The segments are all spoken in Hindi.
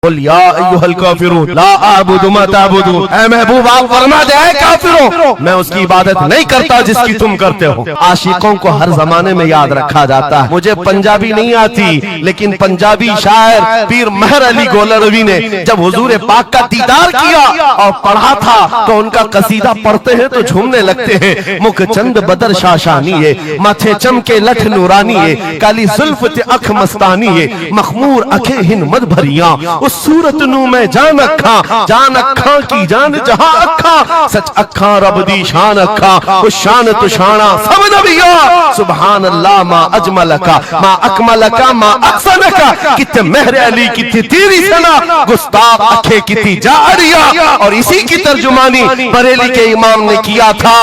कुल या अय्युहल काफिरून ला अअबुदु मा तअबुदून, ऐ महबूब आप फरमा दे ऐ काफिरों मैं उसकी इबादत नहीं करता जिसकी तुम करते हो। आशिकों को हर जमाने में याद रखा जाता है। मुझे पंजाबी नहीं आती, लेकिन पंजाबी शायर पीर महर अली गोलरवी ने जब हुजूर पाक का दीदार किया और पढ़ा था तो उनका कसीदा पढ़ते हैं तो झूमने लगते हैं। मुख चंद बदर शाशानी है, माथे चमके लठ नूरानी है, काली जुल्फ ते अख मस्तानी है, मखमूर अखे हिन मद भरिया, उस सूरत नू मैं जान अखा की जान जहां अखा, सच अखा रब दी शान अखा, उस शान तो शाना सब नबिया, सुभान अल्लाह मा अजमलका मा अकमलका मा अहसनका, किथे महर अली किथे तेरी सना, गुस्ताख अखे किथी जारिया। और इसी की तर्जुमानी बरेली के इमाम ने किया था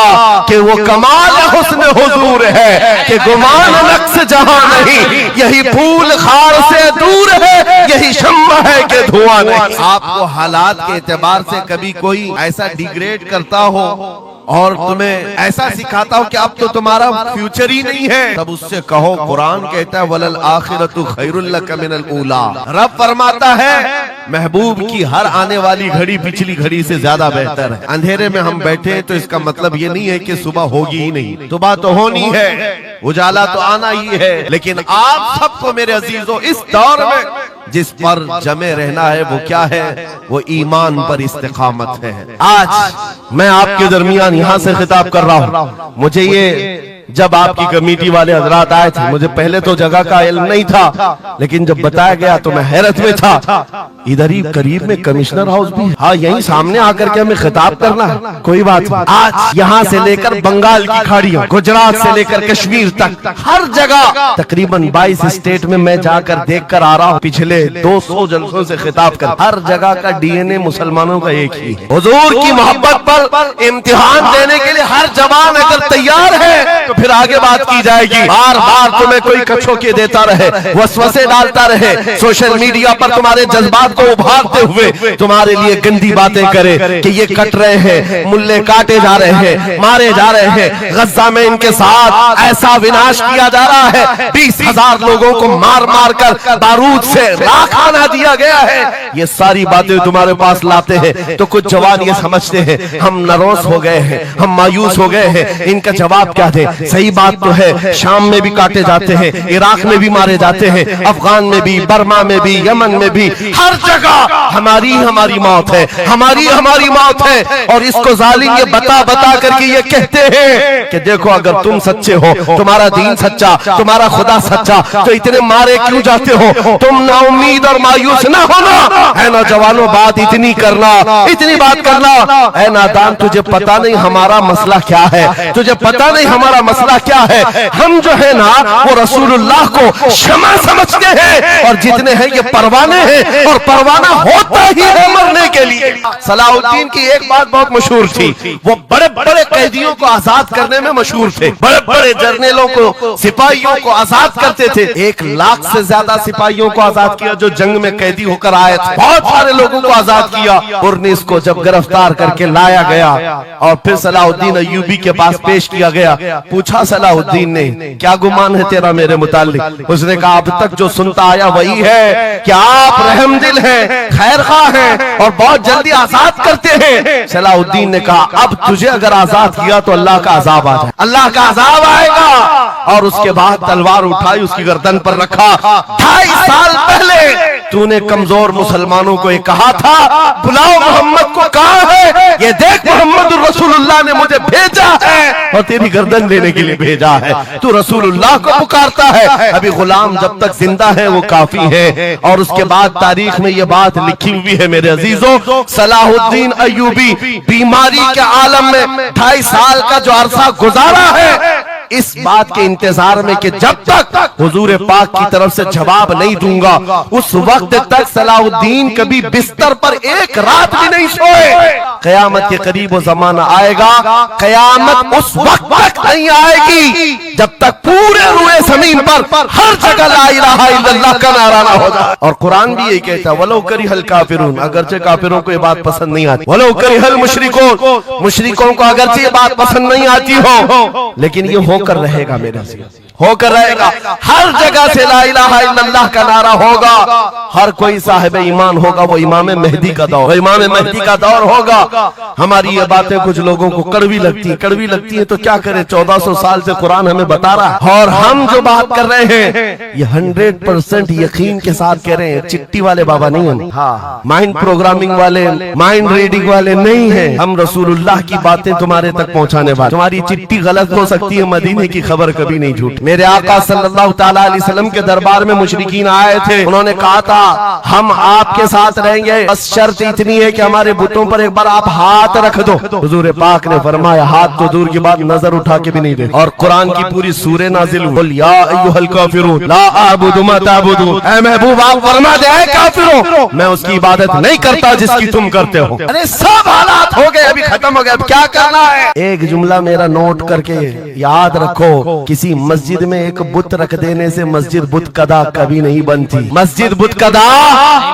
कि वो कमाल हुस्न हुजूर है कि गुमान नक्श जहां नहीं, यही फूल खार से दूर है, यही शम्मा है कि धुआं नहीं। आपको हालात के एतबार से कभी कोई ऐसा डिग्रेड करता हो और तुम्हें ऐसा सिखाता हो कि अब तो तुम्हारा फ्यूचर ही नहीं है, तब उससे कहो कुरान कहता है वलल आखिरतु खैरुल लक मिनल ऊला। रब फरमाता है महबूब की हर आने वाली घड़ी पिछली घड़ी से ज्यादा बेहतर है। अंधेरे में हम बैठे हैं तो इसका मतलब ये नहीं है कि सुबह होगी ही नहीं, सुबह तो होनी है, उजाला तो आना ही है। लेकिन आप सबको मेरे अजीजों इस दौर में जिस पर जमे रहना है वो क्या है? वो ईमान पर इस्तिकामत है। आज मैं आपके दरमियान यहाँ से खिताब कर रहा हूँ। मुझे ये जब आपकी कमेटी वाले हजरात आए थे, मुझे पहले तो जगह का इल्म नहीं था, लेकिन जब बताया गया तो मैं हैरत में था। इधर ही करीब में कमिश्नर हाउस भी, हाँ यहीं सामने आकर के हमें खिताब करना है, कोई बात नहीं। आज यहाँ से लेकर बंगाल की खाड़ियों, गुजरात से लेकर कश्मीर तक हर जगह तकरीबन 22 स्टेट में मैं जाकर देख कर आ रहा हूँ। पिछले 200 जलसों से खिताब कर, हर जगह का डीएनए मुसलमानों का एक ही है। हुजूर की मोहब्बत पर इम्तिहान देने के लिए हर जवान अगर तैयार है तो फिर आगे बात की जाएगी। बार बार तुम्हें कोई कछोके देता रहे, वसवसे डालता रहे, सोशल मीडिया पर तुम्हारे जज्बात को उभारते हुए तुम्हारे लिए गंदी बातें करे कि ये कट रहे हैं, मुल्ले काटे जा रहे हैं, मारे जा रहे हैं, गज्जा में इनके साथ ऐसा विनाश किया जा रहा है, 20,000 लोगों को मार मार कर बारूद से राख बना दिया गया है। ये सारी बातें तुम्हारे पास लाते हैं तो कुछ जवान ये समझते हैं हम नरोस हो गए हैं, हम मायूस हो गए हैं, इनका जवाब क्या दे। सही बात तो है, शाम में भी काटे जाते हैं, इराक में भी मारे जाते हैं, अफगान में भी, बर्मा में भी, यमन में भी, हर जगह हमारी मौत है, हमारी मौत है। और इसको जालिम ये बता बता करके ये कहते हैं कि देखो अगर तुम सच्चे हो, तुम्हारा दीन सच्चा, तुम्हारा खुदा सच्चा, तो इतने मारे क्यों जाते हो? तुम ना उम्मीद और मायूस ना होना है ना जवानों, बात इतनी करना, इतनी बात करना है नादान, तुझे पता नहीं हमारा मसला क्या है, तुझे पता नहीं हमारा मसला क्या है। हम जो है ना वो रसूलुल्लाह को शमा समझते हैं और जितने हैं ये परवाने हैं और परवाना होता ही है मरने के लिए। सलाहुद्दीन की एक बात बहुत मशहूर थी, वो बड़े बड़े कैदियों को आजाद करने में मशहूर थे, बड़े बड़े जर्नलों को, सिपाहियों को आजाद करते थे। 1 लाख से ज्यादा सिपाहियों को आजाद किया जो जंग में कैदी होकर आए थे, बहुत सारे लोगों को आजाद किया। पुरनिस को जब गिरफ्तार करके लाया गया और फिर सलाहुद्दीन अय्यूबी के पास पेश किया गया, पूछा सलाहुद्दीन ने क्या गुमान है तेरा मेरे मुताल्लिक? उसने कहा अब तक जो सुनता आया वही है कि आप रहमदिल हैं, खैर खां हैं और बहुत जल्दी आजाद करते हैं। सलाहुद्दीन ने कहा अब तुझे अगर आजाद किया तो अल्लाह का अजाब आ जाए, अल्लाह का अजाब आएगा। और उसके बाद तलवार उठाई, उसकी गर्दन पर रखा। 2.5 साल पहले तूने कमजोर मुसलमानों को ये कहा था बुलाओ मोहम्मद को, कहा है ये देख मोहम्मद रसूलुल्लाह ने मुझे भेजा है और तेरी गर्दन लेने के लिए भेजा है, तू रसूलुल्लाह को पुकारता है। अभी गुलाम जब तक जिंदा है वो काफी है। और उसके बाद तारीख में ये बात लिखी हुई है मेरे अजीजों, सलाहुद्दीन अय्यूबी बीमारी के आलम में 2.5 साल का जो अरसा गुजारा है, इस बात के इंतजार में कि जब तक हुजूर पाक की तरफ से जवाब नहीं दूंगा उस वक्त तक सलाहुद्दीन कभी बिस्तर पर एक रात भी नहीं सोए। कयामत के करीब वो जमाना आएगा, कयामत उस वक्त तक नहीं आएगी जब तक पूरे रुए जमीन पर हर जगह ला इलाहा इल्लल्लाह का नारा ना हो जाए। और कुरान भी यही कहता है वलो करिहल काफिरून, अगरचे काफिरों को ये बात पसंद नहीं आती, वलो करिहल मुशरिकून, मुशरिकों को अगरचे ये बात पसंद नहीं आती हो, लेकिन ये होकर रहेगा मेरे से। होकर रहेगा। हर जगह से ला इलाहा इल्लल्लाह का नारा होगा। हर कोई साहिब ईमान होगा, वो इमाम मेहदी का दौर, इमाम मेहदी का दौर होगा। हमारी ये बातें कुछ लोगों को कड़वी लगती है तो क्या करें, 1400 साल से कुरान हमें बता रहा है। और हम जो बात कर रहे हैं ये 100% यकीन के साथ कह रहे हैं। चिट्ठी वाले बाबा नहीं है, हाँ, माइंड प्रोग्रामिंग वाले, माइंड रीडिंग वाले नहीं है। हम रसूलुल्लाह की बातें तुम्हारे तक पहुंचाने वाले। तुम्हारी चिट्ठी गलत हो सकती है, मदीने की खबर कभी नहीं झूठ। मेरे आका सल्लल्लाहु तआला अलैहि वसल्लम के दरबार में मुशरिकीन आए थे। उन्होंने कहा था हम आपके साथ रहेंगे, बस शर्त इतनी है कि हमारे बुतों पर एक बार आप हाथ रख दो। हुजूर पाक ने फरमाया हाथ तो दूर की बात, नजर उठा के भी नहीं दे। और कुरान की पूरी सूरह नाजिल हुई, या अय्युहल काफिरून ला अअबुदु मा ताबुदून। ऐ महबूब आप फरमा दे ऐ काफिरों, मैं उसकी इबादत नहीं करता जिसकी तुम करते हो। अरे सब हालात हो गए, अभी खत्म हो गए, अब क्या करना है? एक जुमला मेरा नोट करके याद रखो, किसी मस्जिद में एक बुत रख देने से मस्जिद बुत कदा कभी नहीं बनती। मस्जिद बुत कदा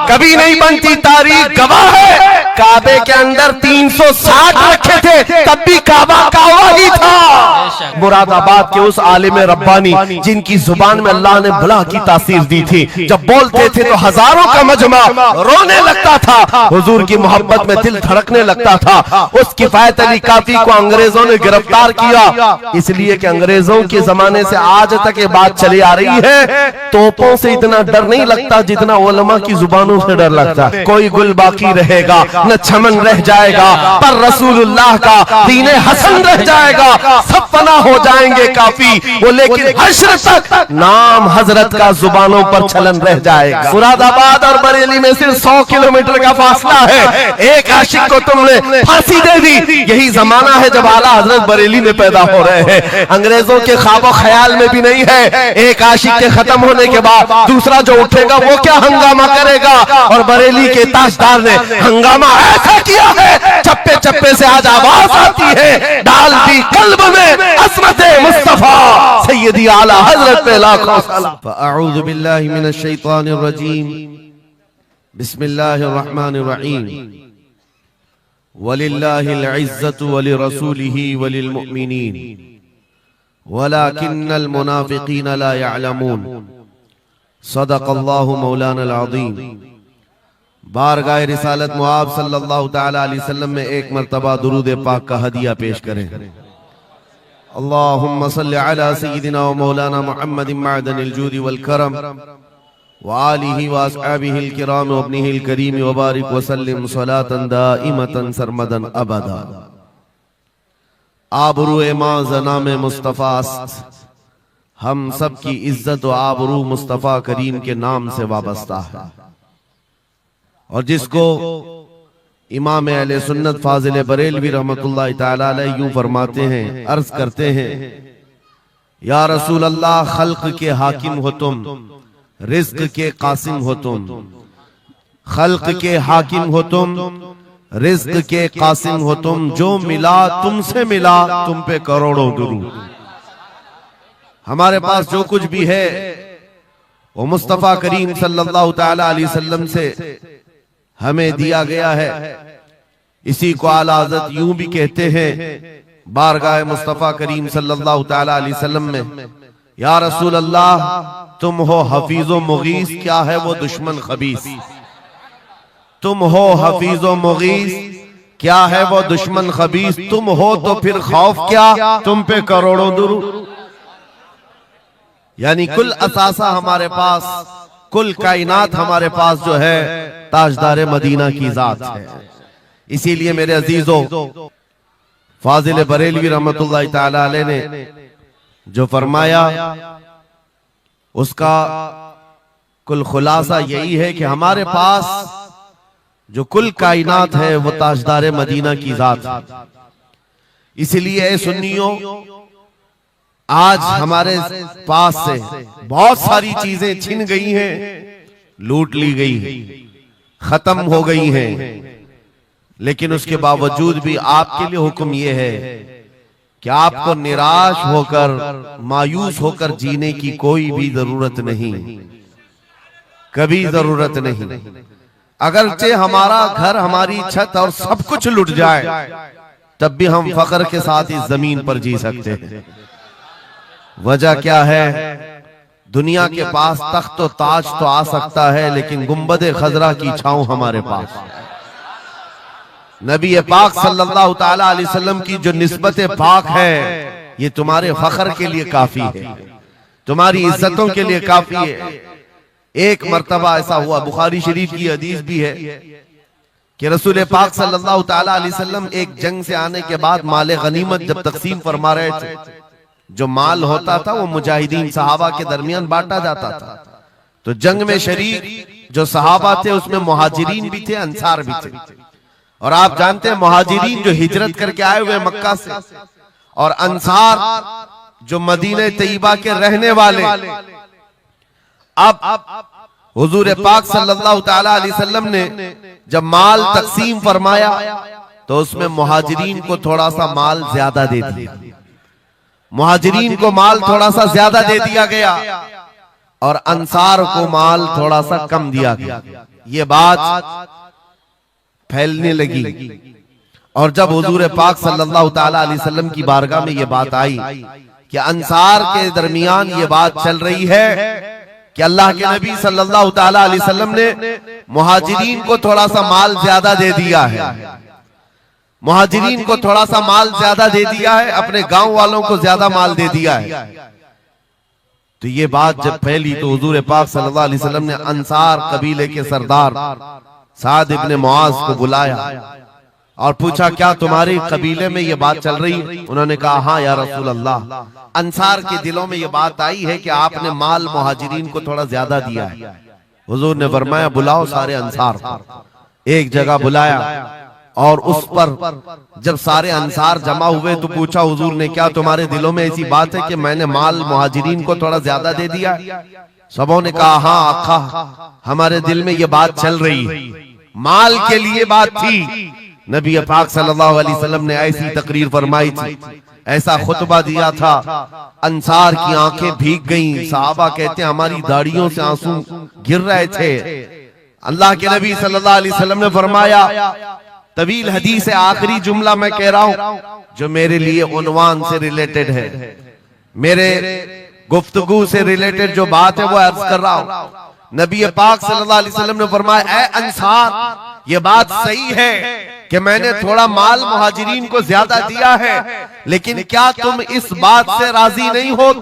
कभी नहीं बनती। तारीख गवाह है, काबे के अंदर 360 रखे थे, तब भी काबा काबा ही था। मुरादाबाद के उस आलिम रब्बानी जिनकी जुबान में अल्लाह ने भला की तासीर दी थी, जब बोलते थे तो हजारों का मजमा रोने लगता था, हुजूर की मोहब्बत में दिल धड़कने लगता था। उस किफायत अली काफी को अंग्रेजों ने गिरफ्तार किया, इसलिए कि अंग्रेजों के जमाने से आज तक ये बात चली आ रही है, तोपों से इतना डर नहीं लगता जितना उलमा की जुबानों से डर लगता है। कोई गुल बाकी रहेगा न चमन रह जाएगा, पर रसूलुल्लाह का दीने हसन रह जाएगा। सब फना हो जाएंगे काफी वो, लेकिन हश्र तक नाम हजरत का जुबानों पर चलन रह जाएगा। मुरादाबाद और बरेली में सिर्फ 100 किलोमीटर का फासला है। एक आशिक को तुमने फांसी दे दी, यही जमाना है जब आला हजरत बरेली में पैदा हो रहे हैं। अंग्रेजों के ख्वाबो ख्याल में भी नहीं है एक आशिक के खत्म होने के बाद दूसरा जो उठेगा वो क्या हंगामा करेगा। और बरेली के ताजदार ने हंगामा ऐसा किया है, चप्पे चप्पे से आज आवाज आती है, डाल दी कल्ब में अज़मत मुस्तफा सैयदी आला हजरत पे लाखों सलाम। फअऊज़ु बिल्लाहि मिनश शैतानिर रजीम, बिस्मिल्लाहिर रहमानिर रहीम। वलिल्लाहिल इज़्ज़तु वलिरसूलिही वलिल मुअमिनीन वलाकिन्नल मुनाफिकीन ला यअलमून। सदक़ल्लाहु मौलाना अज़ीम। बारगाह रिसालत मुआब सल्लल्लाहु तआला अलैहि वसल्लम में एक मर्तबा दुरूद पाक का हदिया पेश करें। अल्लाहुम्मा सल्लि अला सय्यिदिना व मौलाना मुहम्मदिन मअदनिल जूदि वल करम व आलिहि व अस्हाबिहिल किराम व इब्निहिल करीम व बारिक व सल्लिम सलातन दाइमतन सरमदन अबदा। आबरू मां ज़नाम मुस्तफ़ा, हम सब की इज्जत व आबरू मुस्तफ़ा करीम के नाम से वाबस्ता है। और जिसको इमाम अहले सुन्नत फाजिल बरेलवी रहमतुल्लाह तआला अलैह यूं फरमाते हैं, अर्ज करते हैं, या रसूल अल्लाह खल्क के हाकिम हो तुम, रिज्क के कासिम हो तुम। खल्क के हाकिम हो तुम, रिज्क के कासिम हो तुम। जो मिला तुमसे मिला, तुम पे करोड़ों दुरूद। हमारे पास जो कुछ भी है वो मुस्तफा करीम सल्लल्लाहु तआला अलैहि वसल्लम से हमें दिया गया है। इसी को आला हज़रत यूं भी कहते हैं बारगाह मुस्तफा करीम सल्लल्लाहु तआला अलैहि वसल्लम में, या रसूल अल्लाह तुम हो हफीज़ो मुगीस, क्या है वो दुश्मन खबीस। तुम हो हफीज़ो मुगीस, क्या है वो दुश्मन खबीस। तुम हो तो फिर खौफ क्या, तुम पे करोड़ों दुरूद। यानी कुल असासा हमारे पास, कुल कायनात हमारे पास जो है ताजदार मदीना की जात है। इसीलिए मेरे अजीजों, फाजिल बरेलवी रहमतुल्लाह तआला अलैह ने जो फरमाया उसका कुल खुलासा यही है कि हमारे पास जो कुल कायनात है वो ताजदार मदीना की जात है। इसलिए सुन्नियों, आज हमारे पास से बहुत सारी चीजें छिन गई हैं, लूट ली गई हैं, खत्म हो गई हैं, लेकिन उसके बावजूद भी आपके लिए हुक्म यह है कि आपको निराश होकर, मायूस होकर जीने की कोई भी जरूरत नहीं, कभी जरूरत नहीं। अगरचे हमारा घर, हमारी छत और सब कुछ लुट जाए, तब भी हम फख्र के साथ इस जमीन पर जी सकते हैं। वजह क्या है? दुनिया के पास तख्त तो ताज तो आ सकता है, लेकिन गुंबद खजरा की छांव हमारे पास। नबी पाक सल्लल्लाहु ताला अलैहि वसल्लम की जो निस्बत पाक है, ये तुम्हारे फख्र के लिए काफी है, तुम्हारी इज्जतों के लिए काफी है। एक मर्तबा ऐसा हुआ, बुखारी शरीफ की हदीस भी है कि रसूल पाक सल्लल्लाहु ताला अलैहि वसल्लम एक जंग से आने के बाद माल गनीमत जब तकसीम फरमा रहे थे, जो माल होता था वो मुजाहिदीन सहाबा के दरमियान बांटा जाता था। तो जंग में शरीक जो सहाबा थे उसमें मुहाजिरीन भी थे, अंसार भी थे। और आप जानते हैं मुहाजिरीन जो हिजरत करके आए हुए मक्का से, और अंसार जो मदीने तैयबा के रहने वाले। अब हुजूर पाक सल्लल्लाहु ताला अलैहि वसल्लम ने जब माल तकसीम फरमाया तो उसमें मुहाजिरीन को थोड़ा सा माल ज्यादा दे दिया, मुहाजिरीन को माल थोड़ा सा ज्यादा दे दिया गया और अंसार को माल थोड़ा सा कम दिया गया। ये बात फैलने लगी और जब हुजूर पाक सल्लल्लाहु ताला अलैहि वसल्लम की बारगाह में ये बात आई कि अंसार के दरमियान ये बात चल रही है कि अल्लाह के नबी सल्लल्लाहु ताला अलैहि वसल्लम ने मुहाजिरीन को थोड़ा सा माल ज्यादा दे दिया है, मुहाजिरीन को थोड़ा सा माल ज्यादा दे दिया है, अपने गांव वालों को ज्यादा माल दे दिया है। तो ये बात जब फैली तो हुजूर पाक सल्लल्लाहु अलैहि वसल्लम ने अंसार कबीले के सरदार साद इब्ने मुआज को बुलाया और पूछा, क्या तुम्हारे कबीले में ये बात चल रही है? उन्होंने कहा, हाँ या रसूल अल्लाह, अंसार के दिलों में ये बात आई है कि आपने माल मुहाजिरीन को थोड़ा ज्यादा दिया है। हुजूर ने फरमाया, बुलाओ सारे अंसार को। एक जगह बुलाया और उस पर जब सारे अंसार जमा हुए तो पूछा हुजूर ने, क्या तुम्हारे दिलों में ऐसी बात है कि मैंने माल मुहाजिरीन को थोड़ा ज्यादा दे दिया? सबों ने कहा, हाँ आका, हमारे दिल में ये बात चल रही है। माल के लिए बात थी। नबी पाक सल्लल्लाहु अलैहि वसल्लम ने ऐसी तकरीर फरमाई थी, ऐसा खुतबा दिया था, अंसार की आंखें भीग गईं। सहाबा कहते हैं हमारी दाढ़ियों से आंसू गिर रहे थे। अल्लाह के नबी सल्लल्लाहु अलैहि वसल्लम ने फरमाया, तवील हदीस है, आखिरी जुमला मैं कह रहा हूं जो मेरे लिए उन्वान से रिलेटेड है, मेरे गुफ्तगू से रिलेटेड जो बात है वो अर्ज कर रहा हूं। नबी पाक सल्लल्लाहु अलैहि वसल्लम ने फरमाया, ऐ अंसार, ये बात सही है कि मैंने थोड़ा माल मुहाजिरीन को ज्यादा दिया है, लेकिन क्या तुम इस बात से राजी नहीं हो?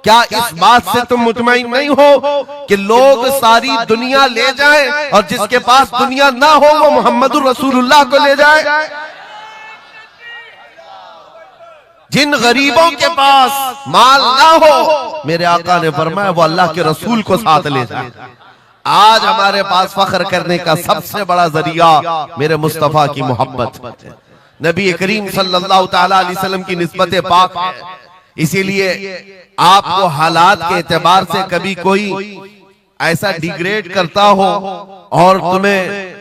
क्या इस बात से तुम मुतमईन नहीं हो कि लोग सारी दुनिया ले जाएं और जिसके पास दुनिया ना हो वो मोहम्मदुर रसूलुल्लाह को ले जाए? जिन गरीबों के पास माल ना हो, मेरे आका ने फरमाया, वो अल्लाह के रसूल को साथ ले जाए। आज हमारे पास फख्र करने का सबसे बड़ा जरिया मेरे मुस्तफा की मोहब्बत, नबी करीम सल्लल्लाहु ताला अलैहि वसल्लम की निस्बत पाक है। इसीलिए आपको हालात के एतबार से कभी कोई ऐसा डिग्रेड करता हो और तुम्हें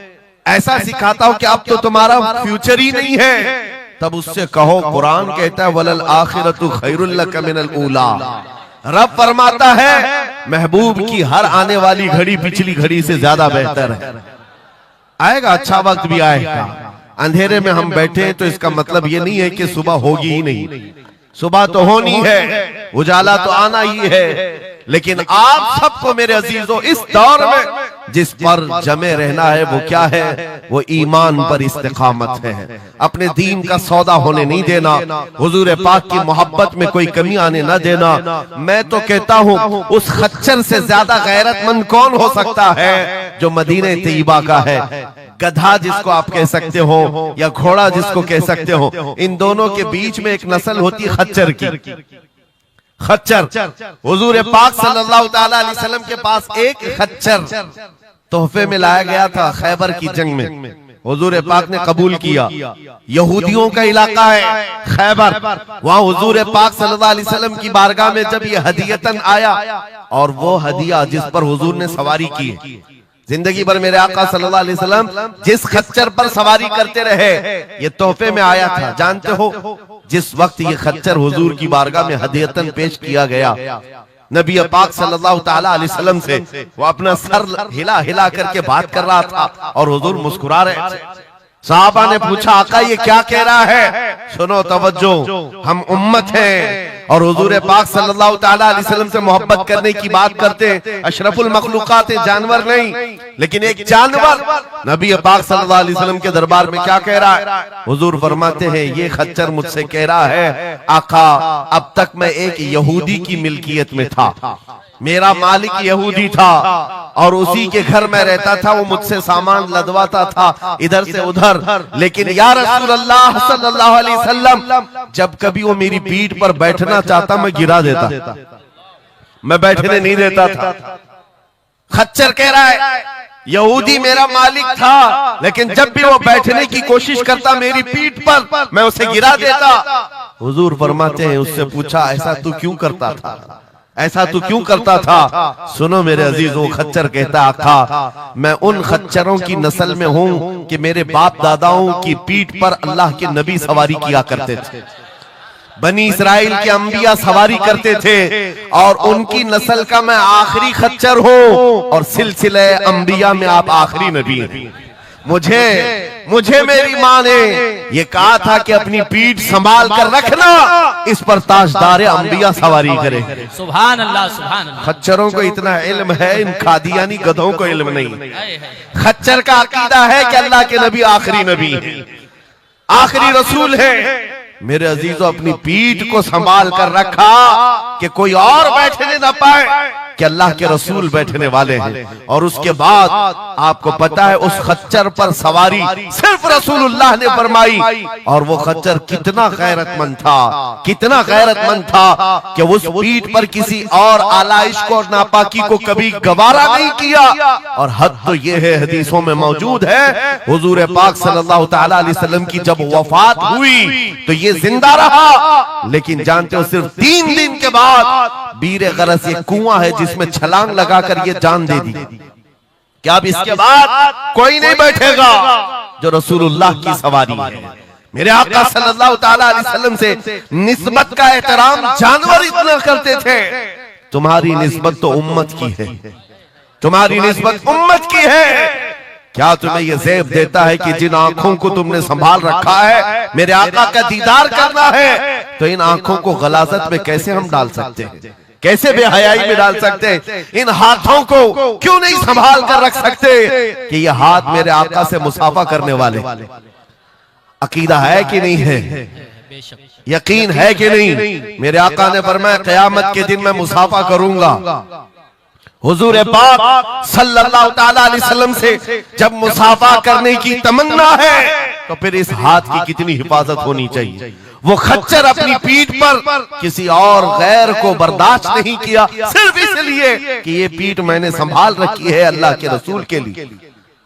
ऐसा सिखाता हो कि अब तो तुम्हारा फ्यूचर ही नहीं है, तब उससे कहो, कुरान कहता है, वलल आखिरतु खैरुल लक मिनल ऊला। रब फरमाता है महबूब की हर आने वाली घड़ी पिछली घड़ी से ज्यादा बेहतर है। आएगा, अच्छा वक्त भी आएगा। अंधेरे में हम बैठे हैं तो इसका मतलब ये नहीं है कि सुबह होगी ही नहीं, सुबह तो होनी है, उजाला तो आना ही है। लेकिन आप सबको मेरे अजीजों इस दौर में जिस पर जमे रहना है वो क्या है? वो ईमान पर इस्तिकामत है, अपने दीन का सौदा होने नहीं देना, हुजूर पाक की मोहब्बत में कोई कमी आने ना देना। मैं तो कहता हूँ उस खच्चर से ज्यादा गैरतमंद कौन हो सकता है जो मदीने तैयबा का है। गधा जिसको आप कह सकते हो या घोड़ा जिसको कह सकते हो, इन दोनों के बीच में एक नस्ल होती है खच्चर की। खच्चर, हुजूर पाक सल्लल्लाहु ताला अलैहि वसल्लम के पास एक खच्चर तोहफे में लाया गया था खैबर की जंग में। हुजूर पाक ने कबूल किया। यहूदियों का इलाका है खैबर, वहां हुजूर पाक सल्लल्लाहु अलैहि वसल्लम की बारगाह में जब ये हदियतन आया, और वो हदिया जिस पर हुजूर ने सवारी की, जिंदगी भर मेरे आका सल्लल्लाहु अलैहि वसल्लम जिस खच्चर पर सवारी करते रहे, ये तोहफे में आया था। जानते हो, जिस वक्त ये खच्चर हुजूर की बारगाह में हदियतन पेश किया गया, नबी पाक सल्लल्लाहु ताला अलैहि वसल्लम से वो अपना सर हिला हिला करके बात कर रहा था और हुजूर मुस्कुरा रहे थे। साहबा ने पूछा आका ये क्या कह रहा है? सुनो तवज्जो, हम उम्मत हैं और हुजूर पाक सल्लल्लाहु ताला अलैहि वसल्लम से मोहब्बत करने की बात करते हैं। अशरफुल मखलूकात है, जानवर नहीं, लेकिन एक जानवर नबी पाक सल्लल्लाहु अलैहि वसल्लम के दरबार में क्या कह रहा है? हुजूर फरमाते हैं ये खच्चर मुझसे कह रहा है आका अब तक मैं एक यहूदी की मिल्कियत में था, मेरा मालिक यहूदी था और उसी के घर में रहता था, वो मुझसे सामान लदवाता था इधर से उधर, लेकिन या रसूल अल्लाह सल्लल्लाहु अलैहि वसल्लम जब कभी वो मेरी पीठ पर बैठना चाहता मैं गिरा देता, मैं बैठने नहीं देता था। खच्चर कह रहा है यहूदी मेरा मालिक था, लेकिन जब भी वो बैठने की कोशिश करता मेरी पीठ पर मैं उसे गिरा देता। हुजूर फरमाते हैं उससे पूछा ऐसा तू क्यों करता था, ऐसा तू क्यों करता था? सुनो मेरे अजीजों, खच्चर कहता आका मैं उन खच्चरों की नस्ल में हूं कि मेरे बाप दादाओं की पीठ पर अल्लाह के नबी सवारी किया करते थे, बनी इसराइल के अंबिया सवारी करते थे और उनकी नस्ल का मैं आखिरी खच्चर हूं और सिलसिले अंबिया में आप आखिरी नबी हैं। मुझे मेरी माँ ने ये कहा था कि अपनी पीठ संभाल कर रखना, इस पर ताजदार अंबिया सवारी करे। सुभान अल्लाह, सुभान अल्लाह। खच्चरों को इतना इल्म है, इन कादियानी गधों को इल्म नहीं। खच्चर का अकीदा है कि अल्लाह के नबी आखिरी नबी है, आखिरी रसूल है। मेरे अजीजों अपनी पीठ को संभाल कर रखा कि कोई और बैठने न पाए, कि अल्लाह के रसूल बैठने वाले हैं। और उसके बाद आपको पता है उस खच्चर पर सवारी सिर्फ रसूलुल्लाह ने फरमाई, और वो खच्चर कितना गैरतमंद था, कितना गैरतमंद था कि उस पीठ पर किसी और आलाइश को और नापाकी को कभी गवारा नहीं किया। और हद तो ये है, हदीसों में मौजूद है, हुजूर पाक सल्लल्लाहु ताला अलैहि वसल्लम की जब वफात हुई तो ये जिंदा रहा, लेकिन जानते हो सिर्फ 3 दिन के बाद बीर गरस एक कुआं है जिसमें छलांग लगाकर ये जान दे दी कि अब इसके बाद कोई नहीं बैठेगा जो रसूलुल्लाह की सवारी है। मेरे आका सल्लल्लाहु ताला अलैहि वसल्लम से निस्बत का एहतराम जानवर इतना करते थे, तुम्हारी निस्बत तो उम्मत की है, तुम्हारी निस्बत उम्मत की है। क्या तुम्हें यह ज़ेब देता है कि जिन आंखों को तुमने संभाल रखा है मेरे आका का दीदार करना है, तो इन आंखों को गलाजत में कैसे हम डाल सकते हैं, कैसे बेहयाई में डाल सकते हैं? इन हाथों को क्यों नहीं संभाल कर रख सकते कि ये हाथ मेरे आका से मुसाफा करने वाले? अकीदा है कि नहीं है, यकीन है कि नहीं? मेरे आका ने फरमाया क़यामत के दिन मैं मुसाफा करूंगा। हुजूर पाक सल्लल्लाहु ताला अलैहि वसल्लम से जब मुसाफा करने की तमन्ना है तो फिर इस हाथ की कितनी हिफाजत होनी चाहिए। वो खच्चर अपनी पीठ पर किसी और गैर को बर्दाश्त नहीं किया, सिर्फ इसलिए कि ये पीठ मैंने संभाल रखी है अल्लाह के रसूल के लिए।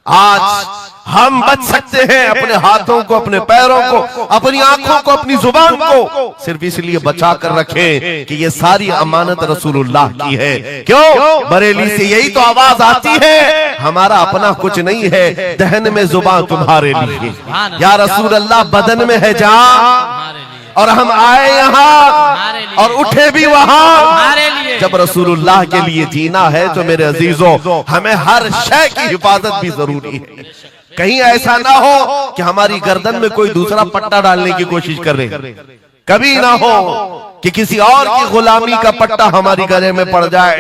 आज हम बच सकते हैं अपने हाथों को, अपने पैरों को, अपनी आंखों को, अपनी जुबान को सिर्फ इसलिए बचा कर रखें कि ये सारी अमानत रसूलुल्लाह की है। क्यों? बरेली से यही तो आवाज आती है, हमारा अपना कुछ नहीं है, दहन में जुबान तुम्हारे लिए। या रसूल अल्लाह बदन में है जान, और हम आए यहाँ और उठे भी वहां। जब रसूलुल्लाह के लिए जीना है तो मेरे अजीजों हमें हर शय की हिफाजत भी जरूरी है। कहीं ऐसा ना हो कि हमारी गर्दन में कोई दूसरा पट्टा डालने की कोशिश कर रहे, कभी ना हो कि किसी और की गुलामी का पट्टा हमारी गले में पड़ जाए।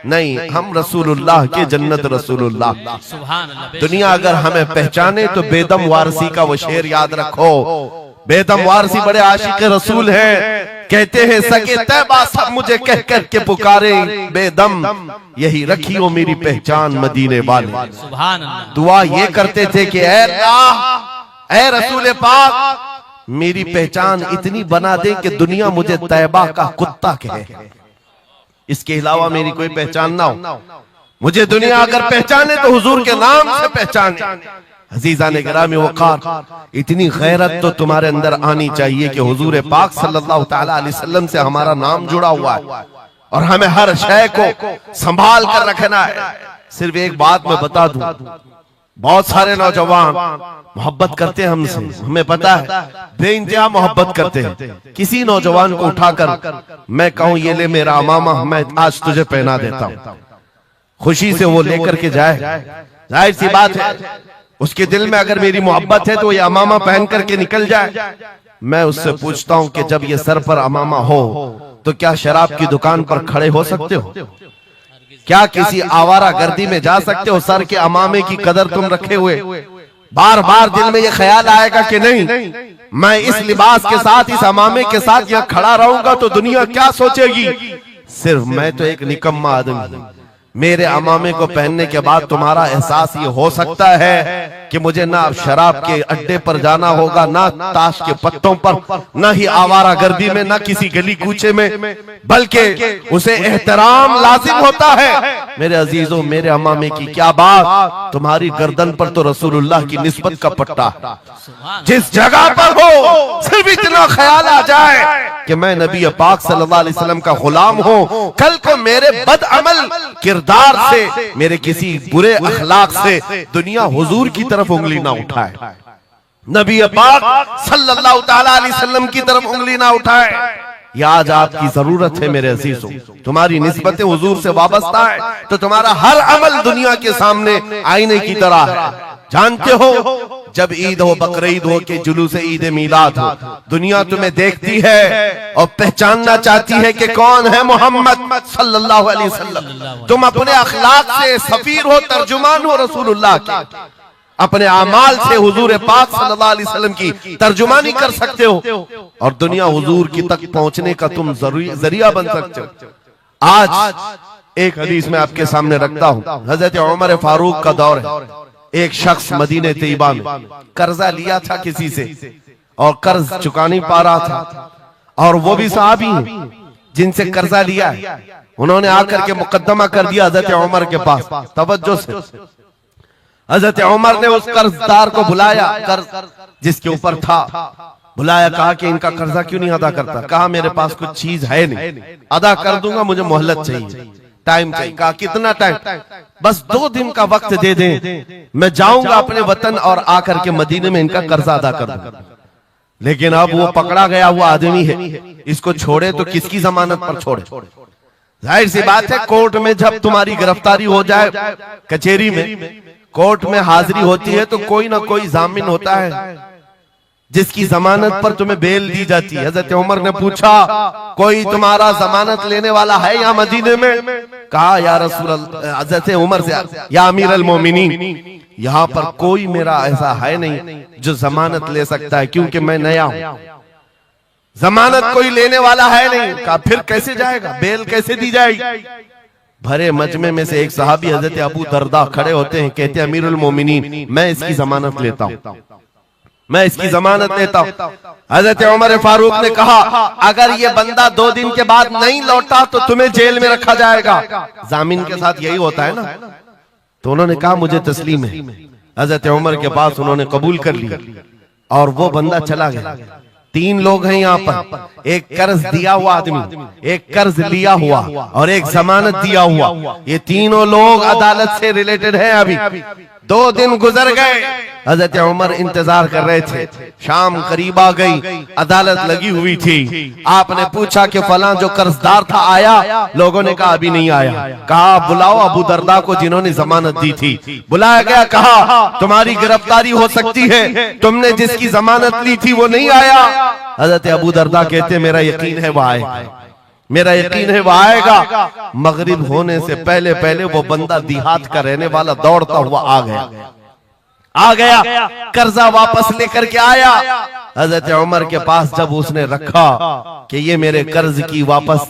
नहीं, हम रसूलुल्लाह के जन्नत रसूलुल्लाह। दुनिया अगर हमें पहचाने तो बेदम वारसी का वो शेर याद रखो। बेदम वारसी बड़े आशिक रसूल हैं, कहते हैं सके तैबा सब मुझे कह कर के पुकारे, बेदम यही रखी हो मेरी पहचान मदीने वाले। दुआ ये करते थे कि ऐ अल्लाह, ऐ रसूल पाक मेरी पहचान इतनी बना दे कि दुनिया मुझे तैबा का कुत्ता कहे, इसके अलावा मेरी कोई पहचान ना हो। मुझे दुनिया अगर पहचाने तो हुजूर के नाम से पहचाने। अजीज़ान गिरामी वक़ार, इतनी गैरत तो तुम्हारे अंदर आनी चाहिए कि हुजूर पाक सल्लल्लाहु ताला अलैहि वसल्लम से हमारा नाम जुड़ा हुआ है और हमें हर शय को संभाल कर रखना है। सिर्फ एक बात मैं बता दूं, बहुत सारे नौजवान मोहब्बत करते हैं हमसे, हमें पता है, बेइंतहा मोहब्बत करते हैं। किसी नौजवान को उठाकर मैं कहूं ये ले मेरा अमामा, मैं आज तुझे पहना देता हूं, खुशी से वो लेकर के जाए, जाहिर सी बात है उसके दिल में अगर मेरी मोहब्बत है तो ये अमामा पहन करके निकल जाए। मैं उससे पूछता हूं कि जब ये सर पर अमामा हो तो क्या शराब की दुकान पर खड़े हो सकते हो? क्या किसी आवारा गर्दी में जा सकते हो सर के अमामे की कदर तुम रखे हुए? बार बार दिल में ये ख्याल आएगा कि नहीं, मैं इस लिबास के साथ, इस अमामे के साथ यहाँ खड़ा रहूंगा तो दुनिया क्या सोचेगी? सिर्फ मैं तो एक निकम्मा आदमी हूं। मेरे अमामे को पहनने के बाद तुम्हारा एहसास ये हो सकता है कि मुझे ना शराब के अड्डे पर जाना होगा, ना ताश के पत्तों पर, ना ही आवारा गर्दी में, ना किसी गली कूचे में, बल्कि उसे एहतराम लाजिम होता है। मेरे अजीजों, मेरे अमामे की क्या बात, तुम्हारी गर्दन पर तो रसूलुल्लाह की निस्बत का पट्टा है। जिस जगह पर हो सिर्फ इतना ख्याल आ जाए कि मैं नबी पाक सल्लल्लाहु अलैहि वसल्लम का गुलाम हूं, कल को मेरे बदअमल किरदार से, मेरे किसी बुरे अखलाक से दुनिया हुजूर की तरफ उंगली ना उठाए, नबी पाक सल्लल्लाहु ताला अलैहि वसल्लम की तरफ उंगली ना उठाए। यह आज आपकी जरूरत है मेरे अजीजों। तुम्हारी निस्बतें हुजूर से वाबस्ता है तो तुम्हारा हर अमल दुनिया के सामने आईने की तरह है। जानते हो, जब ईद हो, बकरीद हो के जुलूस ईद मिलाद हो, दुनिया तुम्हें देखती है और पहचानना चाहती है कि कौन है मोहम्मद सल्लल्लाहु अलैहि वसल्लम। तुम अपने अखलाक से सफीर हो, तर्जुमान हो रसूलुल्लाह के, अपने आमाल से हुजूर पाक सल्लल्लाहु अलैहि वसल्लम की तर्जुमानी कर सकते हो और दुनिया हुजूर की तक पहुंचने का तुम जरिया बन सकते हो। आज एक हदीस में आपके सामने रखता हूं। हजरत उमर फारूक का दौर है। एक शख्स मदीने तैयबा में कर्जा लिया था किसी से और कर्ज चुका नहीं पा रहा था, और वो भी सहाबी हैं जिनसे कर्जा लिया है। उन्होंने आकर के मुकद्दमा कर दिया हजरत उमर के पास। तवज्जो से, हजरत उमर ने उस कर्जदार को बुलाया, कर्ज जिसके ऊपर था, बुलाया, कहा कि इनका कर्जा क्यों नहीं अदा करता? कहा मेरे पास कुछ चीज है नहीं, अदा कर दूंगा, मुझे मोहलत चाहिए, टाइम चाहिए। कहा कितना टाइम? बस 2 दिन का वक्त दे दें, मैं जाऊंगा अपने वतन और आकर के मदीने में इनका कर्जा अदा कर दूंगा। लेकिन अब वो पकड़ा गया हुआ आदमी है, इसको छोड़े तो किसकी जमानत पर छोड़े? जाहिर सी बात है, कोर्ट में जब तुम्हारी गिरफ्तारी हो जाए, कचहरी में, कोर्ट में हाजिरी होती है तो कोई ना कोई जामिन होता है जिसकी जमानत पर तुम्हें बेल दी जाती है। हजरत उमर ने पूछा, कोई तुम्हारा जमानत लेने वाला है यहाँ मदीने में? कहा या रसूल अल्लाह, हजरत उमर से, या अमीर अल मोमिनीन, यहाँ पर कोई मेरा ऐसा है नहीं जो जमानत ले सकता है, क्योंकि मैं नया हूं, जमानत कोई लेने वाला है नहीं। कहा फिर कैसे जाएगा, बेल कैसे दी जाएगी? भरे मजमे में से एक सहाबी हजरत अबू दरदा खड़े होते हैं, कहते हैं अमीरुल मोमिनीन, मैं इसकी जमानत लेता हूं, मैं इसकी जमानत लेता हूं। हजरत उमर फारूक ने कहा, अगर ये बंदा 2 दिन के बाद नहीं लौटा तो तुम्हें जेल में रखा जाएगा। जामीन के साथ यही होता है ना। तो उन्होंने कहा मुझे तस्लीम है। हजरत उमर के पास उन्होंने कबूल कर लिया और वो बंदा चला गया। 3 लोग हैं यहाँ पर, एक कर्ज दिया हुआ आदमी, एक कर्ज लिया हुआ और एक जमानत दिया हुआ। ये तीनों लोग अदालत से रिलेटेड है। अभी 2 दिन गुजर गए, हजरत उमर इंतजार कर रहे थे। शाम करीब आ गई, अदालत लगी हुई थी। आपने पूछा कि फलां जो कर्जदार था आया? लोगों ने कहा अभी नहीं आया। कहा बुलाओ अबू दरदा को जिन्होंने जमानत दी थी। बुलाया गया, कहा तुम्हारी गिरफ्तारी हो सकती है, तुमने जिसकी जमानत ली थी वो नहीं आया। हजरत अबू दरदा कहते मेरा यकीन है वह आएगा, मेरा यकीन है वह आएगा। मगरिब होने से पहले पहले वो बंदा देहात का रहने वाला दौड़ता हुआ आ गया, कर्जा वापस लेकर के आया। हजरत उमर के पास जब उसने रखा कि ये मेरे कर्ज की वापस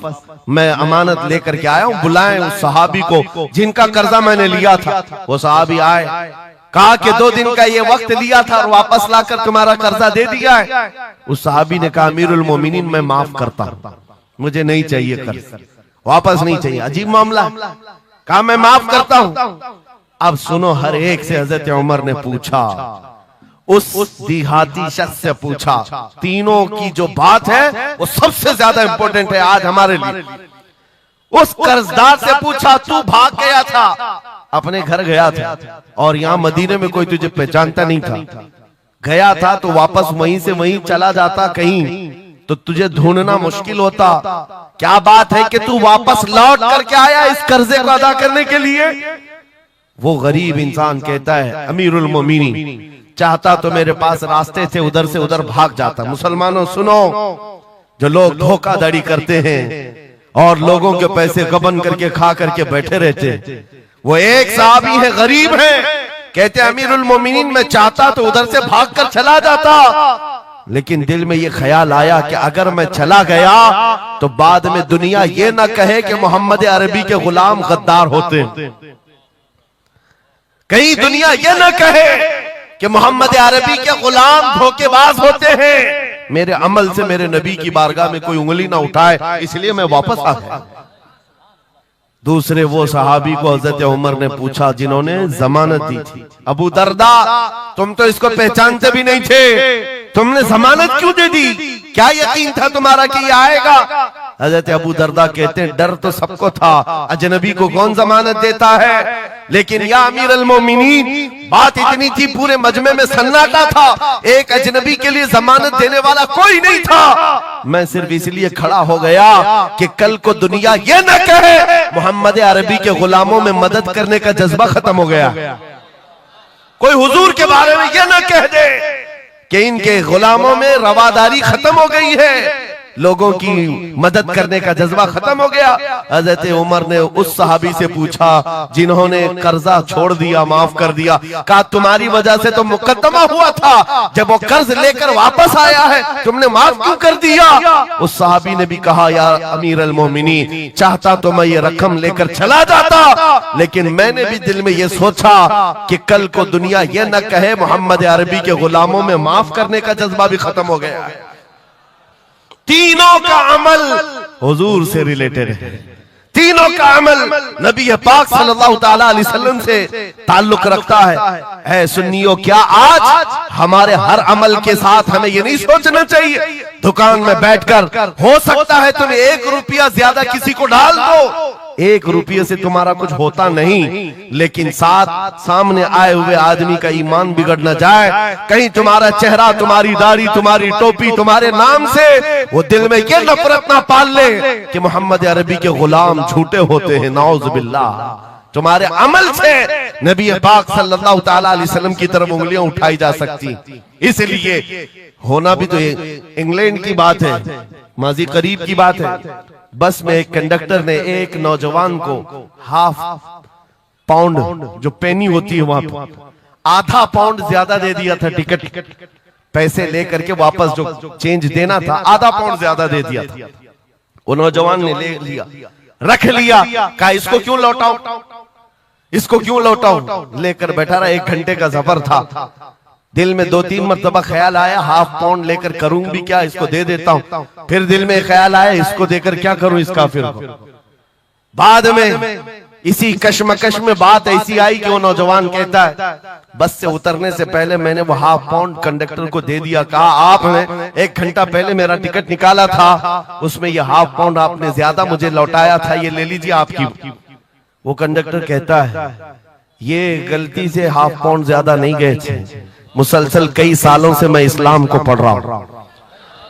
मैं अमानत लेकर के आया हूं, बुलाएं उस सहाबी को जिनका कर्जा मैंने लिया था। वो सहाबी आए, कहा कि 2 दिन का ये वक्त लिया था और वापस लाकर तुम्हारा कर्जा दे दिया है। उस सहाबी ने कहा अमीरुल मोमिनीन, मैं माफ करता हूं, मुझे नहीं चाहिए कर्ज, वापस नहीं चाहिए। अजीब मामला। कहा मैं माफ करता हूं। अब सुनो, हर एक से हजरत उमर ने पूछा, उस देहाती शख्स से पूछा। तीनों की जो बात है वो सबसे ज्यादा इंपॉर्टेंट है आज हमारे लिए। उस कर्जदार से पूछा, तू भाग गया था, अपने घर गया था और यहाँ मदीने में कोई तुझे पहचानता नहीं था, गया था तो वापस वहीं से वहीं चला जाता कहीं तो तुझे ढूंढना मुश्किल होता। क्या बात है कि तू वापस लौट करके आया इस कर्जे को अदा करने के लिए? वो गरीब इंसान कहता है अमीरुल मोमिनीन, चाहता तो मेरे पास रास्ते थे, उधर से उधर भाग जाता। मुसलमानों सुनो, जो लोग धोखाधड़ी करते हैं और लोगों के पैसे गबन करके खा करके बैठे रहते, वो एक साहबी है, गरीब है, कहते अमीरुल मोमिनीन मैं चाहता तो उधर से भागकर चला जाता, लेकिन दिल में ये ख्याल आया कि अगर मैं चला गया तो बाद में दुनिया ये ना कहे कि मोहम्मद अरबी के गुलाम गद्दार होते हैं, कहीं दुनिया ये ना कहे कि मोहम्मद अरबी के गुलाम धोखेबाज होते हैं। मेरे अमल से मेरे नबी की बारगाह में कोई उंगली ना उठाए, इसलिए मैं वापस आ गया। दूसरे वो सहाबी को हजरत उमर ने पूछा जिन्होंने जमानत दी थी, अबू दरदा तुम तो इसको पहचानते भी नहीं थे, तुमने जमानत क्यों दे दी? क्या यकीन था तुम्हारा कि ये आएगा? हजरत अबू दरदा कहते हैं डर तो सबको था, अजनबी को कौन जमानत देता है, लेकिन या अमीर अल मोमिनीन बात इतनी थी पूरे मजमे में सन्नाटा था, एक अजनबी के लिए जमानत देने वाला कोई नहीं था। मैं सिर्फ इसलिए खड़ा हो गया कि कल को दुनिया ये न कहे मोहम्मद अरबी के गुलामों में मदद करने का जज्बा खत्म हो गया, कोई हुजूर के बारे में ये न कह दे कि इनके गुलामों में रवादारी खत्म हो गई है, लोगों की मदद करने का जज्बा खत्म हो गया। हजरत उमर ने उस सहाबी से पूछा जिन्होंने कर्जा छोड़ दिया, माफ कर दिया, कहा तुम्हारी वजह से तो मुकदमा हुआ था, जब वो कर्ज लेकर वापस आया है तुमने माफ क्यों कर दिया? उस सहाबी ने भी कहा या अमीर अल मोमिनीन चाहता तो मैं ये रकम लेकर चला जाता, लेकिन मैंने भी दिल में ये सोचा कि कल को दुनिया ये न कहे मोहम्मद अरबी के गुलामों में माफ करने का जज्बा भी खत्म हो गया है। तीनों का अमल हुजूर से रिलेटेड है, तीनों का अमल नबी पाक सल्लल्लाहु ताला अलैहि वसल्लम से ताल्लुक रखता है। सुन्नियों क्या आज हमारे हर अमल के साथ हमें ये नहीं सोचना चाहिए दुकान में बैठकर हो सकता है तुम 1 रुपया ज्यादा किसी को डाल दो, 1 रुपये से तुम्हारा कुछ होता नहीं, लेकिन साथ सामने आए हुए आदमी का ईमान बिगड़ न जाए, कहीं तुम्हारा चेहरा, तुम्हारी दाढ़ी, तुम्हारी टोपी तुम्हारे नाम से वो दिल में ये नफरत ना पाल ले कि मोहम्मद अरबी के गुलाम झूठे होते हैं, नाउज़ बिल्लाह। तुम्हारे अमल से नबी पाक सल्लल्लाहु ताला अलैहि वसल्लम की तरफ उंगलियां उठाई जा सकती। इसलिए होना भी तो इंग्लैंड की बात है, माजी करीब की बात है, बस में एक कंडक्टर ने एक नौजवान को ½ पाउंड जो पेनी होती है वहां पर ½ पाउंड ज्यादा दे दिया था, टिकट पैसे लेकर के वापस जो चेंज देना था ½ पाउंड ज्यादा दे दिया था। वो नौजवान ने ले लिया, रख लिया, कहा इसको क्यों लौटाऊं, इसको क्यों लौटाऊं, लेकर बैठा रहा। 1 घंटे का सफर था, दिल में 2-3 मरतबा ख्याल आया ½ पाउंड लेकर करूं भी क्या, इसको दे देता हूं, फिर दिल में ख्याल आया इसको देकर क्या करूं इस काफिर को। बाद में इसी कश्मकश में बात ऐसी आई कि वो नौजवान कहता है बस से उतरने से पहले मैंने वो ½ पाउंड कंडक्टर को दे दिया, कहा आपने 1 घंटा पहले मेरा टिकट निकाला था, उसमें ये ½ पाउंड आपने ज्यादा मुझे लौटाया था, ये ले लीजिए आपकी। वो कंडक्टर कहता है ये गलती से ½ पाउंड ज्यादा नहीं गए थे, मुसलसल कई सालों से मैं इस्लाम को पढ़ रहा हूं,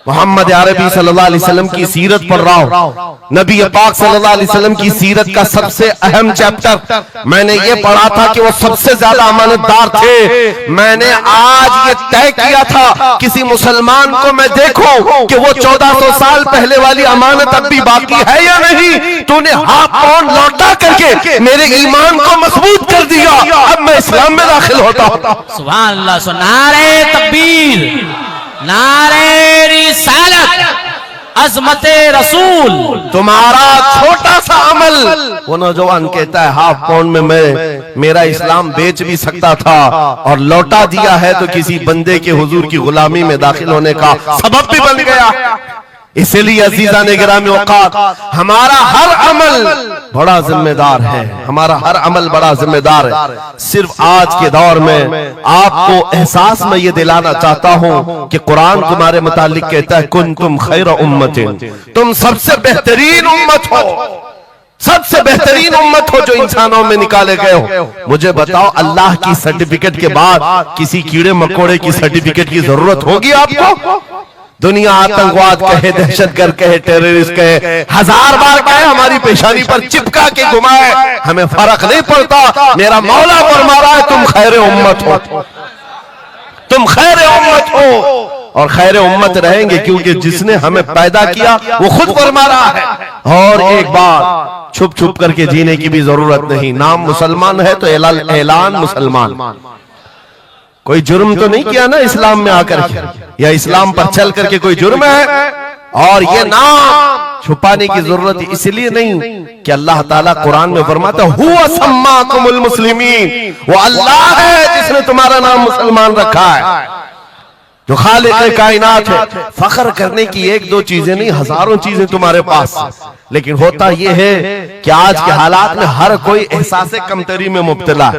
मोहम्मद अरबी सल्लल्लाहु अलैहि वसल्लम की सीरत पढ़ रहा हूं, नबी पाक सल्लल्लाहु अलैहि वसल्लम की सीरत का सबसे अहम चैप्टर मैंने ये पढ़ा था कि वो सबसे ज्यादा अमानतदार थे। मैंने आज ये तय किया था किसी मुसलमान को मैं देखूं कि वो 1400 साल पहले वाली अमानत अब भी बाकी है या नहीं, तूने ½ पाउंड लौटा करके मेरे ईमान को मजबूत कर दिया, अब मैं इस्लाम में दाखिल होता हूं। सुभान अल्लाह। नारे तकबीर, नारे रिसालत, अज़मते रसूल। तुम्हारा छोटा सा अमल, वो नौजवान कहता है ½ पाउंड में मैं मेरा इस्लाम बेच भी सकता था और लौटा दिया है तो किसी बंदे के हुजूर की गुलामी में दाखिल होने का सबब भी बन गया। इसलिए अजीजा ने गिरामी औकात हमारा हर अमल बड़ा जिम्मेदार है, हमारा हर अमल बड़ा जिम्मेदार है। सिर्फ आज के दौर में आपको एहसास में ये दिलाना चाहता हूं कि कुरान तुम्हारे मुतालिक कहता है कुंतुम खैर उम्मतिन, तुम सबसे बेहतरीन उम्मत हो, सबसे बेहतरीन उम्मत हो जो इंसानों में निकाले गए हो। मुझे बताओ अल्लाह की सर्टिफिकेट के बाद किसी कीड़े मकोड़े की सर्टिफिकेट की जरूरत होगी आपको? दुनिया आतंकवाद कहे, दहशतगर्द कहे, टेररिस्ट कहे, 1000 बार कहे, हमारी पेशानी पर चिपका के घुमाए, हमें फर्क नहीं पड़ता। मेरा मौला फरमा रहा है तुम खैर उम्मत हो, तुम खैर उम्मत हो और खैर उम्मत रहेंगे, क्योंकि जिसने हमें पैदा किया वो खुद फरमा रहा है। और एक बात, छुप छुप करके जीने की भी जरूरत नहीं। नाम मुसलमान है तो ऐलान मुसलमान। कोई जुर्म तो नहीं किया ना इस्लाम में आकर के, या इस्लाम पर चल करके कोई जुर्म है। और ये नाम छुपाने की जरूरत इसलिए नहीं कि अल्लाह ताला कुरान में फरमाता हुवा सम्माकुमुल मुस्लिमीन, वो अल्लाह है जिसने तुम्हारा नाम मुसलमान रखा है, जो खालिक कायनात है। फख्र करने की एक दो चीजें नहीं, हजारों चीजें तुम्हारे पास। लेकिन होता यह है कि आज के हालात में हर कोई एहसास कमतरी में मुब्तला,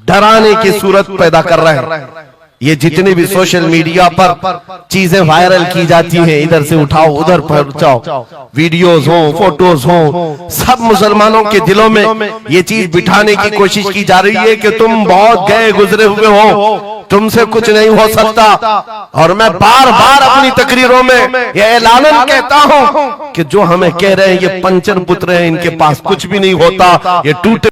डराने की सूरत पैदा कर रहे हैं। ये जितने भी सोशल मीडिया पर चीजें वायरल की जाती हैं, इधर से उठाओ उधर पहुंचाओ, वीडियोस हो, फोटोज हो, सब मुसलमानों के दिलों में ये चीज बिठाने की कोशिश की जा रही है कि तुम बहुत गए गुजरे हुए हो, तुमसे कुछ नहीं हो सकता। और मैं बार बार अपनी तकरीरों में ये ऐलानन कहता हूं कि जो हमें कह रहे हैं ये पंचन पुत्र हैं, इनके पास कुछ भी नहीं होता, ये टूटे